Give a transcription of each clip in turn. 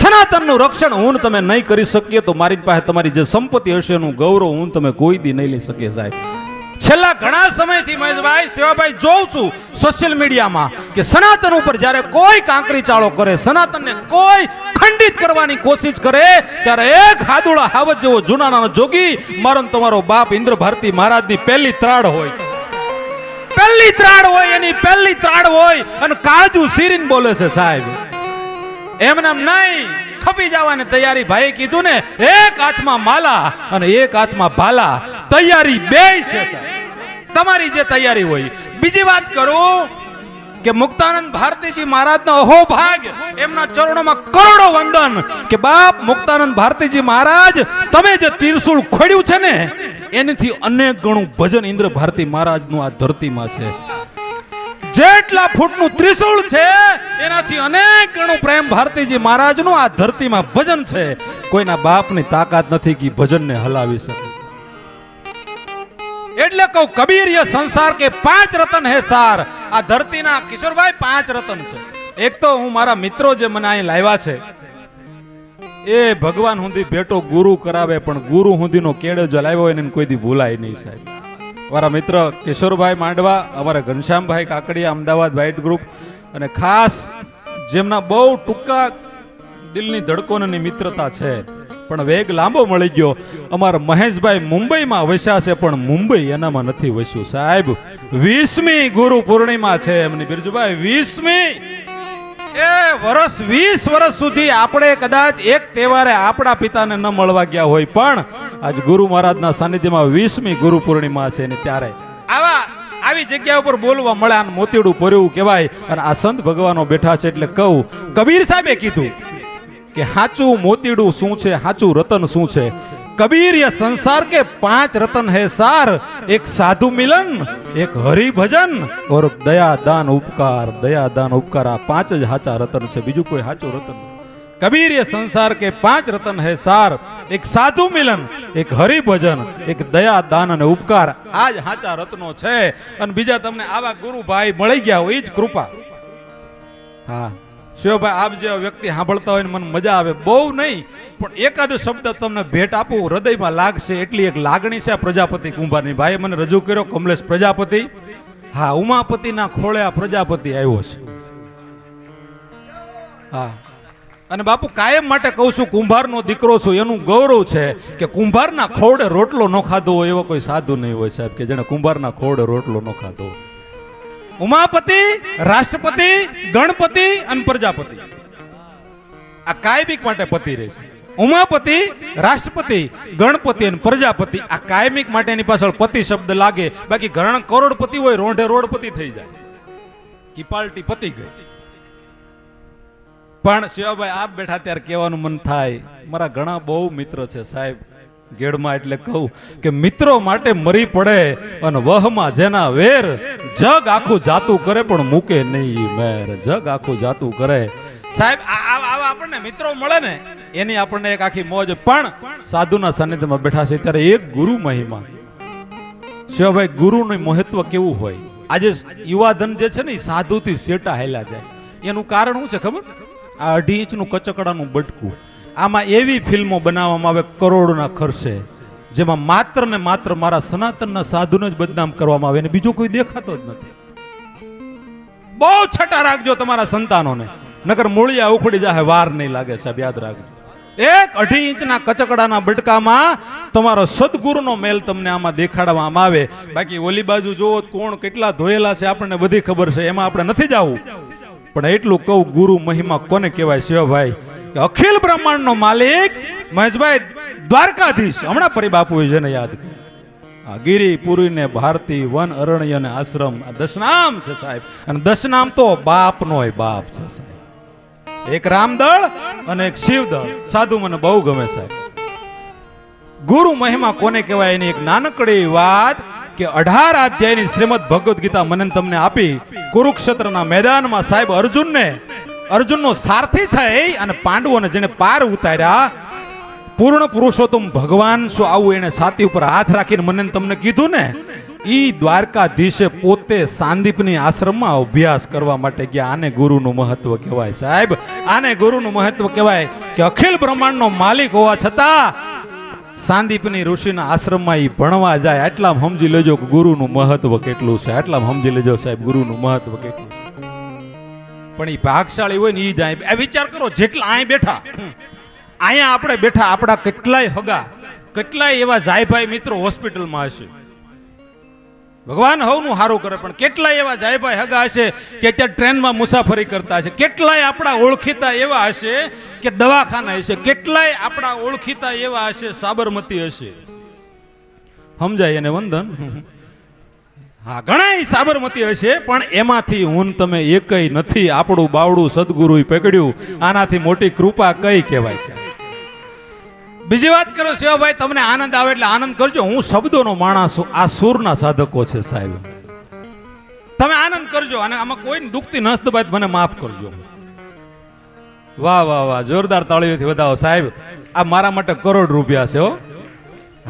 સનાતનનું રક્ષણ હું તમે નહીં કરી શકીએ તો મારી પાસે તમારી જે સંપત્તિ હશે એનું ગૌરવ હું તમે કોઈ દી નહીં લઈ શકીએ સાહેબ. છેલ્લા ઘણા સમયથી મહેશભાઈ સેવાભાઈ જોઉં છું સોશિયલ મીડિયામાં કે સનાતન ઉપર જ્યારે કોઈ કાંકરી ચાળો કરે, સનાતનને કોઈ ખંડિત કરવાની કોશિશ કરે ત્યારે એક હાદુડા હાવજ જેવો જુનાણાનો જોગી મારો ને તમારો બાપ ઇન્દ્ર ભારતી મહારાજની પહેલી ત્રાડ હોય, પહેલી ત્રાડ હોય, એની પહેલી ત્રાડ હોય અને કાળજુ સીરીને બોલે છે સાહેબ. એમ નામ નહીં, ખપી જવાની તૈયારી. ભાઈ કીધું ને, એક હાથમાં માલા અને એક હાથમાં ભાલા, તૈયારી બે છે સાહેબ. તમારી જે તૈયારી હોય. બીજી વાત કરું કે મુક્તાનંદ ભારતીજી મહારાજનો અહોભાગ, એમના ચરણોમાં કરોડો વંદન કે બાપ મુક્તાનંદ ભારતીજી મહારાજ તમે જે ત્રિશૂળ ખોડ્યું છે ને એનાથી અનેક ગણું ભજન ઇન્દ્ર ભારતી મહારાજનું આ ધરતીમાં છે. જેટલા ફૂટનું ત્રિશૂળ છે એનાથી અનેક ગણું પ્રેમ ભારતીજી મહારાજનું આ ધરતીમાં ભજન છે. કોઈના બાપની તાકાત નથી કે ભજનને હલાવી શકે. એટલે કહું કબીર ये संसार के 5 रतन है सार. આ ધરતીના કિશોરભાઈ 5 રતન છે. એક તો હું મારા મિત્રો જે મને અહીં લાવ્યા છે એ ભગવાન સુધી ભેટો ગુરુ કરાવે, પણ ગુરુ સુધીનો કેળો જો લાવ્યો હોય ને કોઈ દી ભૂલાય નહીં સાહેબ. મારા મિત્ર કિશોરભાઈ માંડવા, અમારા ઘનશ્યામભાઈ કાકડિયા, અમદાવાદ વ્હાઇટ ગ્રુપ, અને ખાસ જેમના બહુ ટૂંકા દિલની ધડકોનની મિત્રતા છે પણ વેગ લાંબો મળી ગયો, અમારા મહેશભાઈ મુંબઈમાં વસ્યા છે પણ મુંબઈ એનામાં નથી વસ્યું સાહેબ. 20મી ગુરુ પૂર્ણિમા છે એમની બિરજુભાઈ, 20મી. એ વર્ષ 20 વર્ષ સુધી આપણે કદાચ એક તહેવારે આપણા પિતાને ન મળવા ગયા હોય, પણ આજ ગુરુ મહારાજના સાનિધ્યમાં 20મી ગુરુ પૂર્ણિમા છે ને ત્યારે આવી જગ્યા ઉપર બોલવા મળે અને મોતીડું ભર્યું કહેવાય. અને આ સંત ભગવાનો બેઠા છે એટલે કહું, કબીર સાહેબે કીધું કે હાચું મોતીડું શું છે, હાચું રતન શું છે. કબીર ये संसार के 5 रतन है सार. एक साधु मिलन, एक हरि भजन और दया दान उपकार. दया दान उपकार આ 5 જ હાચા રતન છે, બીજું કોઈ હાચું રતન નથી. કબીર ये संसार के 5 रतन है सार. એક સાધુ મિલન, એક હરિ ભજન, એક દયા દાન અને ઉપકાર. આ જ હાચા રત્નો છે. અને બીજા તમને આવા ગુરુ ભાઈ મળી ગયા હોય એ જ કૃપા. હા શિવભાઈ, આપ જે વ્યક્તિ સાંભળતા હોય ને મને મજા આવે, બહુ નહીં પણ એકાદો શબ્દ તમને ભેટ આપું, હૃદયમાં લાગશે એટલી એક લાગણી છે. પ્રજાપતિ કુંભારની ભાઈ મને રજૂ કર્યો, કમલેશ પ્રજાપતિ. હા, ઉમાપતિના ખોળે આ પ્રજાપતિ આવ્યો છે. હા, અને બાપુ કાયમ માટે કહું છું, કુંભારનો દીકરો છું એનું ગૌરવ છે કે કુંભારના ખોળે રોટલો ન ખાધો હોય એવો કોઈ સાધુ નહીં હોય સાહેબ કે જેને કુંભારના ખોળે રોટલો ન ખાધો હોય. ઉમાપતિ, રાષ્ટ્રપતિ, ગણપતિ અને પ્રજાપતિ આ કાયમિક માટે પતિ રહેશે. ઉમાપતિ, રાષ્ટ્રપતિ, ગણપતિ અને પ્રજાપતિ આ કાયમિક માટે એની પાછળ પતિ શબ્દ લાગે. બાકી ઘણા કરોડપતિ હોય રોઢે રોડપતિ થઈ જાય, કી પાર્ટી પતિ ગઈ. પણ શિવાભાઈ આપ બેઠા ત્યારે કહેવાનું મન થાય, મારા ઘણા બહુ મિત્ર છે સાહેબ ગેડમાં, એટલે કહું કે મિત્રો માટે મરી પડે અને વહમાં જેના વેર, જગ આખું જાતું કરે પણ મૂકે નહીં મેર. જગ આખું જાતું કરે સાહેબ. આવા આપણને મિત્રો મળે ને એની આપણને એક આખી મોજ. પણ સાધુના સાનિધ્યમાં બેઠા છે ત્યારે એક ગુરુ મહિમા. શિવાભાઈ, ગુરુનું મહત્વ કેવું હોય. આજે યુવાધન જે છે ને એ સાધુથી શેટા હેલા જાય. એનું કારણ શું છે ખબર? આ 2.5 ઇંચનું કચકડાનું બટકું. આમાં એવી ફિલ્મો બનાવવામાં આવે કરોડોના ખર્ચે, જેમાં માત્ર ને માત્ર મારા સનાતનના સાધુને જ બદનામ કરવામાં આવે અને બીજો કોઈ દેખાતો જ નથી. બહુ છટા રાખજો તમારા સંતાનોને, નકર મૂળિયા ઉખડી જાય, વાર નહીં લાગે સાહેબ, યાદ રાખજો. એક 2.5 ઇંચના કચકડાના બટકામાં તમારો સદગુરુનો મેલ તમને આમાં દેખાડવામાં આવે. બાકી ઓલી બાજુ જોવો કોણ કેટલા ધોયેલા છે આપણને બધી ખબર છે, એમાં આપણે નથી જવું. પણ એટલું કહું, ગુરુ મહિમા કોને કહેવાય શિવભાઈ? અખિલ બ્રહ્માંડ નો માલિક મહેશભાઈ દ્વારકાધીશ. હમણાં પરિબાપુ જેને યાદ ગિરી પુરી ને ભારતી, વન અરણ્ય ને આશ્રમ, આ દશનામ છે સાહેબ. અને દશનામ તો બાપ નો બાપ છે સાહેબ. એક રામદળ અને એક શિવદળ. સાધુ મને બહુ ગમે સાહેબ. ગુરુ મહિમા કોને કહેવાય એની એક નાનકડી વાત કે 18 અધ્યાયની શ્રીમદ ભગવદ ગીતા મને તમને આપી. કુરુક્ષેત્રના મેદાનમાં સાહેબ અર્જુનનો સારથી થઈ અને પાંડવોને જેને પાર ઉતાર્યા, પૂર્ણ પુરુષોત્તમ ભગવાન શું આવું એને છાતી ઉપર હાથ રાખીને મને તમને કીધું ને ઈ દ્વારકાધીશે પોતે સાંદીપની આશ્રમમાં અભ્યાસ કરવા માટે ગયા. આને ગુરુનું મહત્વ કહેવાય સાહેબ, આને ગુરુનું મહત્વ કહેવાય કે અખિલ બ્રહ્માંડનો માલિક હોવા છતાં સાંદીપની ઋષિના આશ્રમમાં ઈ ભણવા જાય. આટલામાં સમજી લેજો કે ગુરુનું મહત્વ કેટલું છે. આટલામાં સમજી લેજો સાહેબ ગુરુનું મહત્વ કેટલું. પણ ઈ ભાગશાળી હોય ને ઈ જાય. આ વિચાર કરો, જેટલા અહીં બેઠા, અહીંયા આપણે બેઠા, આપણા કેટલાય હગા, કેટલાય એવા જાયભાઈ મિત્રો હોસ્પિટલમાં હશે. ભગવાન હવનું સારું કરે, પણ કેટલાય એવા જાયભાઈ હગા હશે કે અત્યારે ટ્રેનમાં મુસાફરી કરતા હશે. કેટલાય આપણા ઓળખીતા એવા હશે કે દવાખાના હશે. કેટલાય આપણા ઓળખીતા એવા હશે સાબરમતી હશે. સમજાય એને વંદન? હા, ઘણા સાબરમતી હશે, પણ એમાંથી હું તમે એકય નથી. આપણું બાવડું સદગુરુએ પકડ્યું. આનાથી મોટી કૃપા કઈ કહેવાય છે? બીજી વાત કરો શિવાભાઈ, તમને આનંદ આવે એટલે આનંદ કરજો. હું શબ્દોનો માણસ છું, આ સૂરના સાધકો છે સાહેબ. તમે આનંદ કરજો, અને આમાં કોઈ દુખતી નસ દબાય મને માફ કરજો. વાહ વાહ વાહ, જોરદાર તાળીઓથી વધાવો સાહેબ. આ મારા માટે કરોડ રૂપિયા છે હો.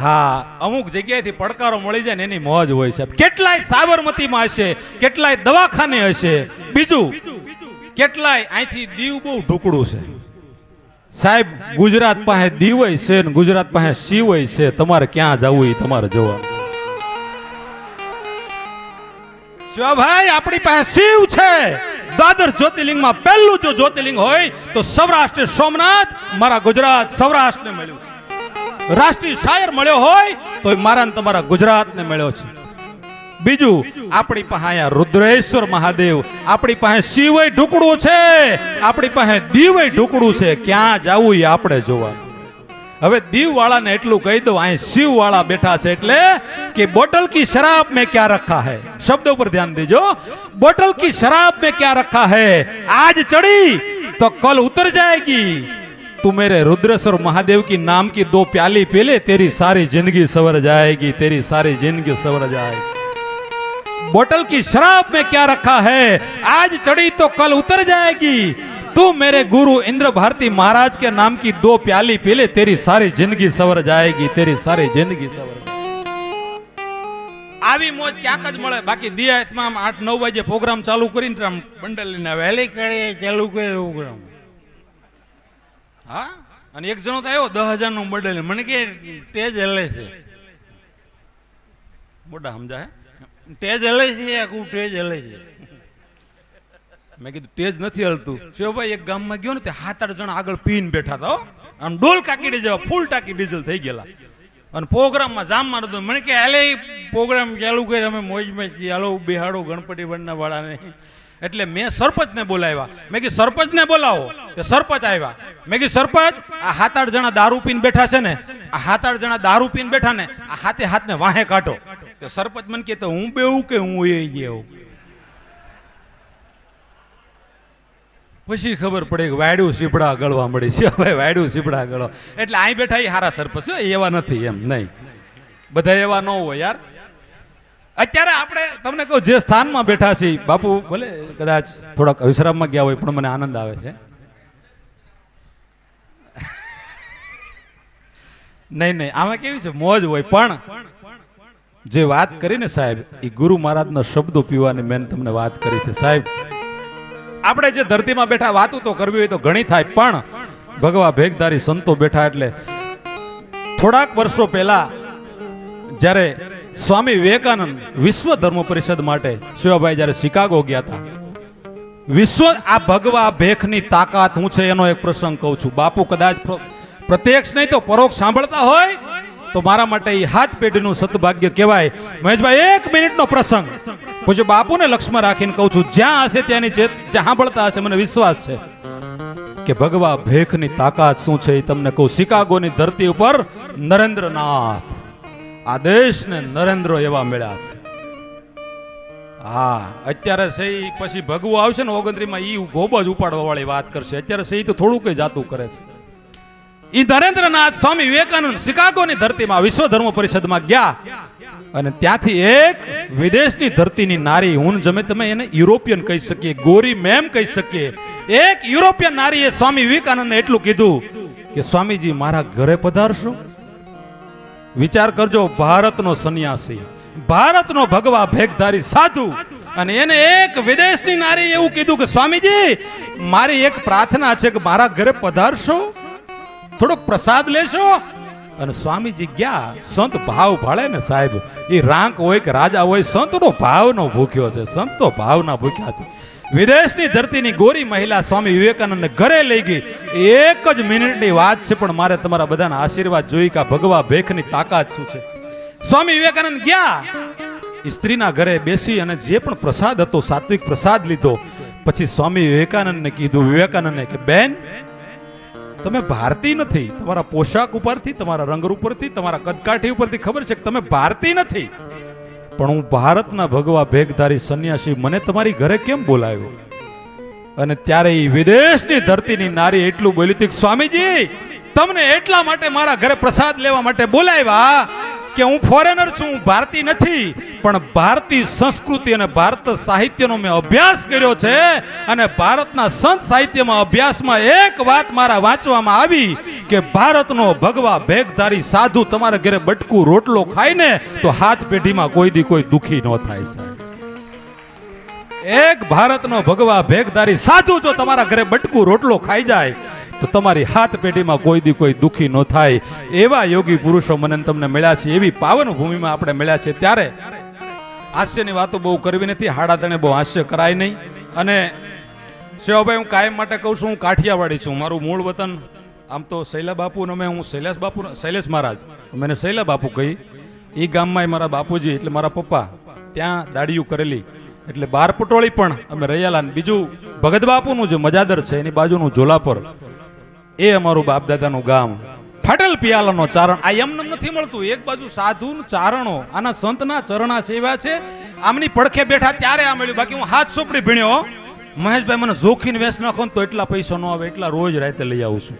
હા, અમુક જગ્યાએથી પડકારો મળી જાય ને એની મોજ હોય સાહેબ. કેટલાય સાબરમતીમાં હશે, કેટલાય દવાખાને હશે. બીજું કેટલાય અહીંથી દીવ બહુ ઢુકડું છે સાહેબ. ગુજરાત પાસે દીવય છે ને ગુજરાત પાસે શિવય છે. તમારે ક્યાં જવું એ તમારે જોવાનું. શિવાભાઈ, આપણી પાસે શિવ છે. દ્વાદશ જ્યોતિર્લિંગમાં પહેલું જો જ્યોતિર્લિંગ હોય તો સૌરાષ્ટ્ર સોમનાથ મારા ગુજરાત સૌરાષ્ટ્રને મળ્યું છે. રાષ્ટ્રીય શાયર મળ્યો હોય તો મારા ને તમારા ગુજરાતને મળ્યો છે. બીજું, આપણી પાસે અહીંયા રુદ્રેશ્વર મહાદેવ, આપણી પાસે શિવય ઢુકડું છે, આપણી પાસે દીવય ઢુકડું છે. ક્યાં જવું એ આપણે જોવાનું. હવે દીવ વાળાને એટલું કહી દઉં, અહીં શિવ વાળા બેઠા છે એટલે કે બોટલ કી શરાબ में क्या रखा है, शब्द पर ध्यान दीजो. बोतल की शराब में क्या रखा है, आज चढ़ी तो कल उतर जाएगी. तू मेरे रुद्रेश्वर महादेव की नाम की 2 प्याली पी ले, तेरी सारी जिंदगी सवर जाएगी, तेरी सारी जिंदगी सवर जाएगी. बोतल की शराब में क्या रखा है, आज चढ़ी तो कल उतर जाएगी. तू मेरे गुरु इंद्र भारती महाराज के नाम की 2 प्याली पी ले, तेरी सारी जिंदगी सवर जाएगी, तेरी सारी जिंदगी सवर. આવી મોજ ક્યાંક જ મળે. બાકી દિયાતમાં 8-9 વાગે પ્રોગ્રામ ચાલુ કરીને બંડલ લઈને વહેલી કરી ચાલુ કરે પ્રોગ્રામ. હા, અને એક જણો તો આવ્યો 10,000 નું બંડલ, મને કે તેજ હલે છે. મોટા સમજાય, તેજ હલે છે, આખું તેજ હલે છે. મેં કીધું તેજ નથી હલતું. શિવભાઈ એક ગામમાં ગયો ને તે 7-8 જણા આગળ પીને બેઠા હતા. આમ ડોલ કાકીડે જેવા ફૂલ ટાંકી ડીઝલ થઈ ગયેલા. અને પ્રોગ્રામમાં જામમાં નતો. મને કે હાલે પ્રોગ્રામ ચાલુ કરી અમે મોજમાં છીએ, હાલો બિહાડો ગણપતિ બનના વાળાને. એટલે મેં સરપંચને બોલાવ્યા. મેં કીધું સરપંચને બોલાવો. તે સરપંચ આવ્યા. મેં કીધું સરપંચ, આ 7-8 જણા દારૂ પીને બેઠા છે ને, આ 7-8 જણા દારૂ પીને બેઠા ને, આ હાથે હાથને વાહે કાઢો. તે સરપંચ મને કે હું બેવું કે હું એ ગયો. પછી ખબર પડે કે વાયડું સીપડા ગળવા મળી છે. ભાઈ વાયડું સીપડા ગળો એટલે અહીં બેઠા એ હારા સરપંચ એવા નથી, એમ નહીં. બધા એવા ન હોય યાર. અત્યારે આપણે તમને કહું જે સ્થાનમાં બેઠા છીએ, બાપુ ભલે કદાચ થોડાક વિશ્રામમાં ગયા હોય, પણ મને આનંદ આવે છે. નહીં નહીં, આમાં કેવી છે મોજ હોય. પણ જે વાત કરી ને સાહેબ, એ ગુરુ મહારાજના શબ્દો પીવાની મેં તમને વાત કરી છે સાહેબ. આપણે જે ધરતીમાં બેઠા વાતો તો કરવી હોય તો ઘણી થાય, પણ ભગવા ભેગધારી સંતો બેઠા. એટલે થોડાક વર્ષો પહેલા જ્યારે સ્વામી વિવેકાનંદ વિશ્વ ધર્મ પરિષદ માટે શિવાભાઈ જ્યારે શિકાગો ગયા હતા, વિશ્વ આ ભગવા ભેખની તાકાત હું છે એનો એક પ્રસંગ કહું છું. બાપુ કદાચ પ્રત્યક્ષ નહીં તો પરોક્ષ સાંભળતા હોય તો મારા માટે એ 7 પેઢીનું સદભાગ્ય કહેવાય. મહેશભાઈ, 1 મિનિટનો પ્રસંગ પૂછ્યો બાપુને લક્ષ્યમાં રાખીને કહું છું. જ્યાં હશે ત્યાંની જ્યાં સાંભળતા હશે, મને વિશ્વાસ છે કે ભગવા ભેખની તાકાત શું છે એ તમને કહું. શિકાગોની ધરતી ઉપર નરેન્દ્રનાથ, આ દેશને નરેન્દ્ર એવા મળ્યા છે. હા, અત્યારે છે પછી ભગવું આવશે ને 29માં, ઈ ગોબ જ ઉપાડવા વાળી વાત કરશે. અત્યારે છે તો થોડું કઈ જાતું કરે છે. ઈ નરેન્દ્રનાથ સ્વામી વિવેકાનંદ શિકાગોની ધરતીમાં વિશ્વ ધર્મ પરિષદમાં ગયા, અને ત્યાંથી એક વિદેશની ધરતીની નારી, હું જમે તમે એને યુરોપિયન કહી શકીએ, ગોરી મેમ કહી શકીએ, એક યુરોપિયન નારીએ સ્વામી વિવેકાનંદને એટલું કીધું કે સ્વામીજી મારા ઘરે પધારશો. વિચાર કરજો, ભારતનો સંન્યાસી, ભારતનો ભગવા ભેગધારી સાધુ, અને એને એક વિદેશની નારી એવું કીધું કે સ્વામીજી મારી એક પ્રાર્થના છે કે મારા ઘરે પધારશો, થોડોક પ્રસાદ લેશો. અને સ્વામીજી ગયા. સંત ભાવ ભાળે ને સાહેબ, એ રાંક હોય કે રાજા હોય, સંતનો ભાવનો ભૂખ્યો છે, સંત તો ભાવના ભૂખ્યા છે. વિદેશની ધરતીની ગોરી મહિલા સ્વામી વિવેકાનંદને ઘરે લઈ ગઈ. એક જ મિનિટની વાત છે, પણ મારે તમારા બધાના આશીર્વાદ જોઈ કે ભગવા ભેખની તાકાત શું છે. સ્વામી વિવેકાનંદ ગયા, સ્ત્રીના ઘરે બેસી અને જે પણ પ્રસાદ હતો સાત્વિક પ્રસાદ લીધો. પછી સ્વામી વિવેકાનંદને કીધું, વિવેકાનંદને કે બેન તમે ભારતીય નથી, તમારા પોશાક ઉપરથી, તમારા રંગ ઉપરથી, તમારા કદકાઠી ઉપરથી ખબર છે કે તમે ભારતીય નથી, પણ હું ભારતના ભગવા ભેગધારી સન્યાસી, મને તમારી ઘરે કેમ બોલાવ્યો? અને ત્યારે એ વિદેશની ધરતીની નારી એટલું બોલી હતી, સ્વામીજી તમને એટલા માટે મારા ઘરે પ્રસાદ લેવા માટે બોલાવ્યા કે હું ફોરેનર છું, હું ભારતીય નથી, પણ ભારતીય સંસ્કૃતિ અને ભારત સાહિત્યનો મેં અભ્યાસ કર્યો છે, અને ભારતના સંત સાહિત્યમાં અભ્યાસમાં એક વાત મારા વાંચવામાં આવી કે ભારતનો ભગવા ભેગધારી સાધુ તમારા ઘરે બટકું રોટલો ખાય ને તો હાથ પેઢીમાં કોઈ દી કોઈ દુખી ન થાય. સાહેબ, એક ભારતનો ભગવા ભેગધારી સાધુ જો તમારા ઘરે બટકું રોટલો ખાઈ જાય તો તમારી હાથ પેઢીમાં કોઈ દી કોઈ દુખી ન થાય. એવા યોગી પુરુષો મને તમને મળ્યા છે, એવી પાવન ભૂમિમાં આપણે મળ્યા છે. ત્યારે હાસ્યની વાતો બહુ કરવી નથી, હાડા તણે બહુ હાસ્ય કરાય નહીં. અને શિવભાઈ હું કાયમ માટે કહું છું, હું કાઠિયાવાડી છું, મારું મૂળ વતન આમ તો શૈલા બાપુ, અમે હું શૈલેષ બાપુ, શૈલેષ મહારાજ, મને શૈલા બાપુ કહી. એ ગામમાં મારા બાપુજી એટલે મારા પપ્પા ત્યાં દાડિયું કરેલી, એટલે બાર પટોળી પણ અમે રૈયાલા. બીજું ભગત બાપુનું જે મજાદર છે એની બાજુનું જોલાપર, એ અમારું બાપ દાદાનું ગામ. ફાટેલ પિયાલાનો ચારણ, આ એમને નથી મળતું. એક બાજુ સાધુ ચારણો, આના સંતના ચરણા સેવા છે, આમની પડખે બેઠા ત્યારે આ મળ્યું. બાકી હું હાથ સોપડી ભીણ્યો, મહેશભાઈ મને જોખીને વેસ નાખો તો એટલા પૈસા ન આવે, એટલા રોજ રાતે લઈ આવું છું.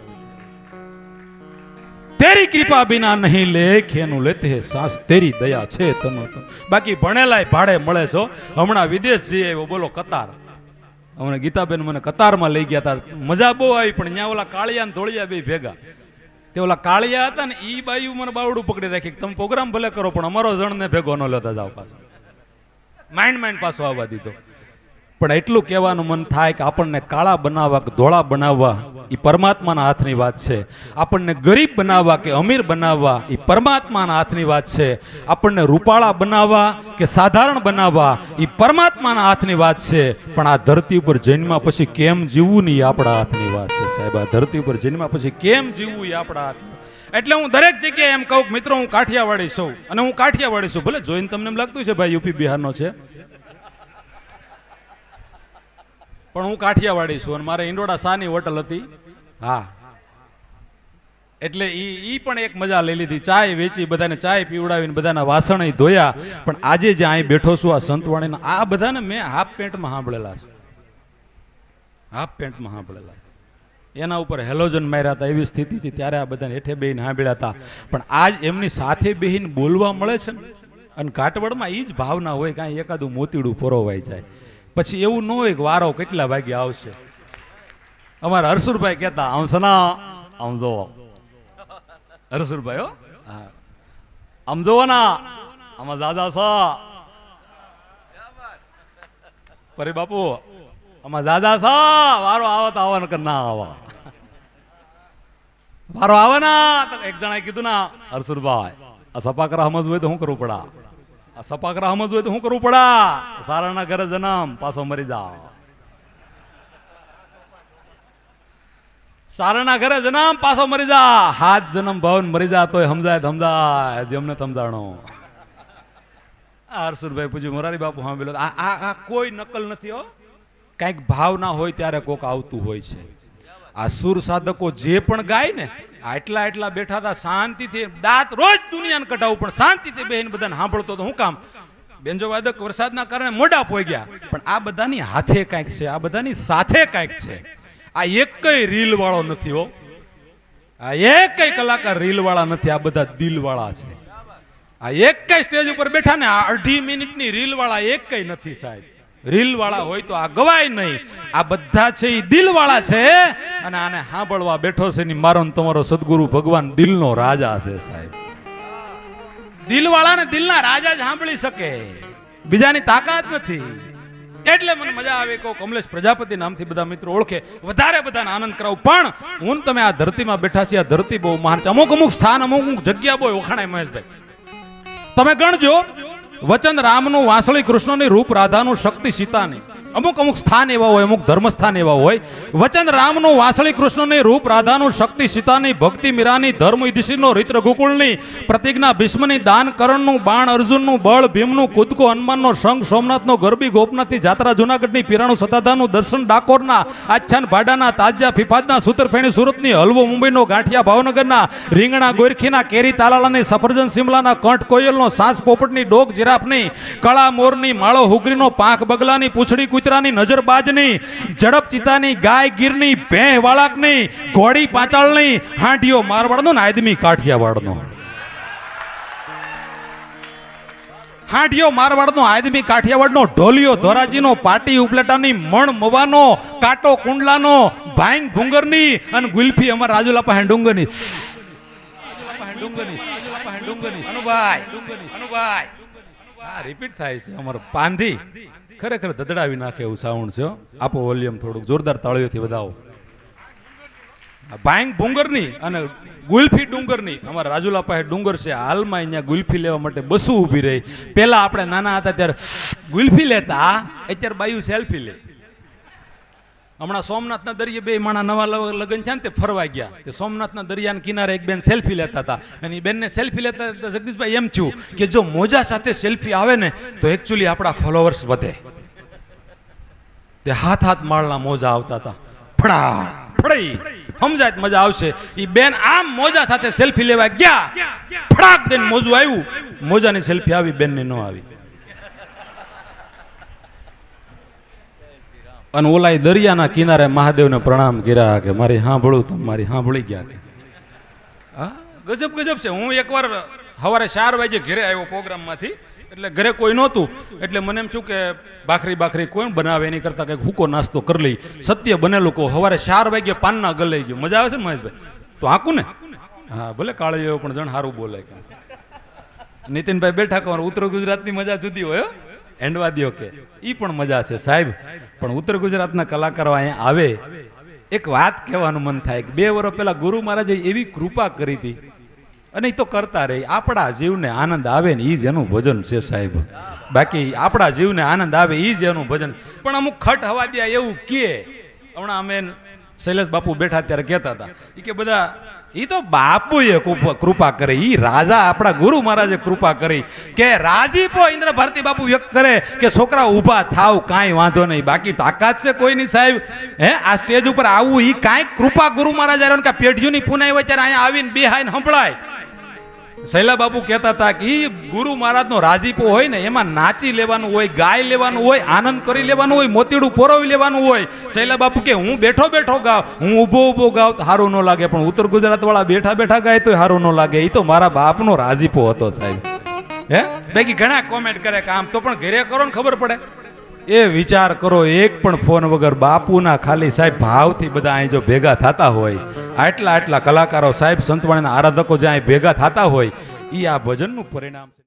તેરી કૃપા બિના નહીં લેખ એનું લેતે હે સાસ, તેરી દયા છે તનો. બાકી ભણેલાય ભાડે મળે છો. હમણાં વિદેશ જઈએ એવો બોલો કતાર, હમણાં ગીતાબેન મને કતારમાં લઈ ગયા હતા, મજા બહુ આવી. પણ ત્યાં ઓલા કાળિયા ને ધોળિયા બે ભેગા, તે ઓલા કાળિયા હતા ને ઈ બાયુ મને બાવડું પકડી રાખી, તમે પ્રોગ્રામ ભલે કરો પણ અમારો જણને ભેગો ન લેતા જાવ, પાછો માઇન્ડ પાછો આવવા દીધો. પણ એટલું કહેવાનું મન થાય કે આપણને કાળા બનાવવા કે ધોળા બનાવવા એ પરમાત્માના હાથની વાત છે. આપણને ગરીબ બનાવવા કે અમીર બનાવવા એ પરમાત્માના હાથની વાત છે. આપણને રૂપાળા બનાવવા કે સાધારણ બનાવવા એ પરમાત્માના હાથની વાત છે. પણ આ ધરતી ઉપર જન્મ્યા પછી કેમ જીવવું ને એ આપણા હાથની વાત છે. સાહેબ, આ ધરતી ઉપર જન્મ્યા પછી કેમ જીવવું એ આપણા હાથ. એટલે હું દરેક જગ્યાએ એમ કહું મિત્રો, હું કાઠિયાવાડી છું, અને હું કાઠિયાવાડી છું. ભલે જોઈને તમને એમ લાગતું છે ભાઈ યુપી બિહારનો છે, પણ હું કાઠિયાવાડી છું. અને મારે ઈંડોડા શાની હોટલ હતી, હા, એટલે ઈ પણ એક મજા લઈ લીધી. ચાય વેચી, બધાને ચાય પીવડાવીને બધાના વાસણ ધોયા. પણ આજે જે અહીં બેઠો છું આ સંતવાણીના, આ બધાને મેં હાફ પેન્ટમાં સાંભળેલા છે, હાફ પેન્ટમાં સાંભળેલા. એના ઉપર હેલોજન માર્યા હતા, એવી સ્થિતિ હતી ત્યારે આ બધાને હેઠે બેહીને સાંભળ્યા હતા. પણ આજ એમની સાથે બેહીને બોલવા મળે છે ને, અને કાટવડમાં એ જ ભાવના હોય, કાંઈ એકાદું મોતીડું પરોવાઈ જાય. પછી એવું ન હોય કે વારો કેટલા વાગે આવશે. અમારા હરસુરભાઈ કહેતા, આમ સના આમ જોવો, હરસુરભાઈ હો, હા આમ જોવો ના, આમાં દાદા છો પરે બાપુ, આમાં દાદા છો, વારો આવો તો આવવાનું કે ના આવા, વારો આવે ના. તો એક જણાએ કીધું ના, હરસુરભાઈ આ સપાકરા સમજ હોય તો શું કરવું પડા, આ સપાકરા સમજ હોય તો શું કરવું પડા, સારાના ઘરે જન્મ પાછો મરી જાઓ, સારાના ઘરે જન્મ પાછો મરી જા, હાથ જન્મ ભવન મરી જા તોય સમજાય સમજાય, જેમને સમજાણો. હરસુરભાઈ પૂછ્યું, મોરારી બાપુ હા બોલો, આ કોઈ નકલ નથી હો, કઈક ભાવના હોય ત્યારે કોક આવતું હોય છે. આ સુર સાધકો જે પણ ગાય ને, આટલા એટલા બેઠા હતા શાંતિથી, દાંત રોજ દુનિયાને કઢાવું પણ શાંતિથી બેહીને બધાને સાંભળતો હતો. હું કામ? બેન્જો વાદક વરસાદના કારણે મોઢા પોઈ ગયા, પણ આ બધાની હાથે કાંઈક છે, આ બધાની સાથે કાંઈક છે. આ એક કઈ રીલ વાળો નથી હો, આ એક કઈ કલાકાર રીલ વાળા નથી, આ બધા દિલ વાળા છે. આ એક કઈ સ્ટેજ ઉપર બેઠા ને, આ 2.5 મિનિટની રીલ વાળા એક કઈ નથી સાહેબ. રીલ વાળા હોય તો આ ગવાય નહીં, આ બધા છે એ દિલ વાળા છે. અને આને સાંભળવા બેઠો છે ને મારો ને તમારો સદગુરુ ભગવાન દિલનો રાજા છે સાહેબ. દિલવાળાને દિલના રાજા જ સાંભળી શકે, બીજાની તાકાત નથી. એટલે મને મજા આવે કહો કમલેશ પ્રજાપતિ નામથી બધા મિત્રો ઓળખે, વધારે બધાને આનંદ કરાવું. પણ હું તમે આ ધરતીમાં બેઠા છીએ, આ ધરતી બહુ મહાન છે. અમુક અમુક સ્થાન, અમુક અમુક જગ્યા બહુ વખાણાય મહેશભાઈ. તમે ગણજો, વચન રામનું, વાંસળી કૃષ્ણની, રૂપ રાધાનું, શક્તિ સીતાની. અમુક અમુક સ્થાન એવા હોય, અમુક ધર્મસ્થાન એવા હોય. વચન રામનું, વાંસળી કૃષ્ણની, રૂપ રાધાનું, શક્તિ સીતાની, ભક્તિ મીરાની, ધર્મ યુધિષ્ઠિરનો, રીત રઘુકુળની, પ્રતિજ્ઞા ભીષ્મની, દાન કરણનું, બાણ અર્જુનનું, બળ ભીમનું, કૂદકો હનુમાનનો, શંખ સોમનાથનો, ગરબી ગોપનાથની, જાત્રા જુનાગઢની, પીરાણું સતાધાનું, દર્શન ડાકોરના, આખ્યાન ભાડાના, તાજિયા ફિફાદના, સૂતરફેણી સુરતની, હલવો મુંબઈનો, ગાંઠિયા ભાવનગરના, રીંગણા ગોરખીના, કેરી તાલાલાની, સફરજન સિમલાના, કંઠ કોયલનો, સાસ પોપટની, ડોક જીરાફની, કળા મોરની, માળો હુગરીનો, પાંખ બગલાની, પૂંછડી કૂતરાની, નજર બાજની, ઝડપ ચિતાની, ગાય ગીરની, ભેં વાળાકની, ઘોડી પાંચાળની, હાંડિયો મારવાડનો ને આદમી કાઠિયાવાડનો. હાંડિયો મારવાડનો, આદમી કાઠિયાવાડનો, ઢોલિયો ધોરાજીનો, પાટી ઉપલેટાની, મણ મવાનો, કાટો કુંડલાનો, ભાંગ ભુંગરની અને ગુલ્ફી અમારા રાજુલા પાસે ડુંગરની. અનુભાઈ હા રિપીટ થાય છે. અમારો પાંધી ખરેખર ધધડાવી નાખે એવું સાઉન્ડ છે. આપો વોલ્યુમ થોડુંક જોરદાર તાળીઓથી વધાવો. ભાંગ ભુંગરની અને ગુલ્ફી ડુંગરની. અમારા રાજુલા પાસે ડુંગર છે, હાલમાં અહીંયા ગુલ્ફી લેવા માટે બસો ઊભી રહી. પેલા આપણે નાના હતા ત્યારે ગુલ્ફી લેતા, અત્યારે બાયુ સેલ્ફી લે. હમણાં સોમનાથના દરિયે બે માણા નવા લગ્ન છે ને તે ફરવા ગયા, તે સોમનાથના દરિયાના કિનારે એક બેન સેલ્ફી લેતા હતા, અને એ બેનને સેલ્ફી લેતા જગદીશભાઈ એમ થયું કે જો મોજા સાથે સેલ્ફી આવે ને તો એકચ્યુઅલી આપણા ફોલોવર્સ વધે. તે હાથ માળના મોજા આવતા હતા, ફડા ફડી સમજાય મજા આવશે. એ બેન આમ મોજા સાથે સેલ્ફી લેવા ગયા, ફડાક દઈને મોજું આવ્યું, મોજાની સેલ્ફી આવી, બેનની ન આવી. અને ઓલા દરિયાના કિનારે મહાદેવને પ્રણામ કર્યા કે મારી સાંભળું, તમે મારી સાંભળી ગયા કે. હા ગજબ ગજબ છે. હું એકવાર સવારે 4 વાગે ઘરે આવ્યો પ્રોગ્રામમાંથી, એટલે ઘરે કોઈ નહોતું, એટલે મને એમ થયું કે ભાખરી કોઈ બનાવે એની કરતા કંઈક હૂકો નાસ્તો કરી લઈ. સત્ય બનેલું કહું, સવારે 4 વાગે પાનના ગલાઈ ગયું. મજા આવે છે ને મહેશભાઈ? તો હાકું ને? હા ભલે કાળીઓ પણ જણ સારું બોલે. નીતિનભાઈ બેઠા કહો ઉત્તર ગુજરાતની મજા જુદી હોય, એન્ડવા દ્યો કે ઈ પણ મજા છે સાહેબ. પણ ઉત્તર ગુજરાતના કલાકારો અહીંયા આવે, એક વાત કહેવાનું મન થાય કે 2 વર્ષ પહેલા ગુરુ મહારાજે એવી કૃપા કરી હતી, અને એ તો કરતા રહે. આપણા જીવને આનંદ આવે ને એ જ એનું ભજન છે સાહેબ. બાકી આપણા જીવને આનંદ આવે એ જ એનું ભજન. પણ અમુક ખટ હવા દે એવું કે, હમણાં અમે શૈલેષ બાપુ બેઠા ત્યારે કહેતા હતા કે બધા એ તો બાપુએ કૃપા કરી, ઈ રાજા આપણા ગુરુ મહારાજે કૃપા કરી કે રાજીપો ઇન્દ્ર ભારતી બાપુ વ્યક્ત કરે કે છોકરા ઊભા થાવ, કાંઈ વાંધો નહીં. બાકી તાકાત છે કોઈની સાહેબ? હે આ સ્ટેજ ઉપર આવવું ઈ કાંઈક કૃપા ગુરુ મહારાજ આવ્યો કે પેઢીઓની પુનાઈ હોય ત્યારે અહીંયા આવીને બેહાઈને સંભળાય. શૈલા બાપુ કહેતા હતા કે ઈ ગુરુ મહારાજનો રાજીપો હોય ને એમાં નાચી લેવાનું હોય, ગાય લેવાનું હોય, આનંદ કરી લેવાનું હોય, મોતીડું પોરવી લેવાનું હોય. શૈલા બાપુ કે હું બેઠો બેઠો ગાવ, હું ઊભો ગાવ તો સારું ન લાગે, પણ ઉત્તર ગુજરાત વાળા બેઠા બેઠા ગાય તો સારું ન લાગે. એ તો મારા બાપનો રાજીપો હતો સાહેબ. હે બાકી ઘણા કોમેન્ટ કરે કે આમ, તો પણ ઘરે કરો ને ખબર પડે. એ વિચાર કરો, એક પણ ફોન વગર બાપુના ખાલી સાહેબ ભાવથી બધા અહીં જો ભેગા થતા હોય, આટલા કલાકારો સાહેબ સંતવાણીના આરાધકો જ્યાં ભેગા થતા હોય, એ આ ભજનનું પરિણામ છે.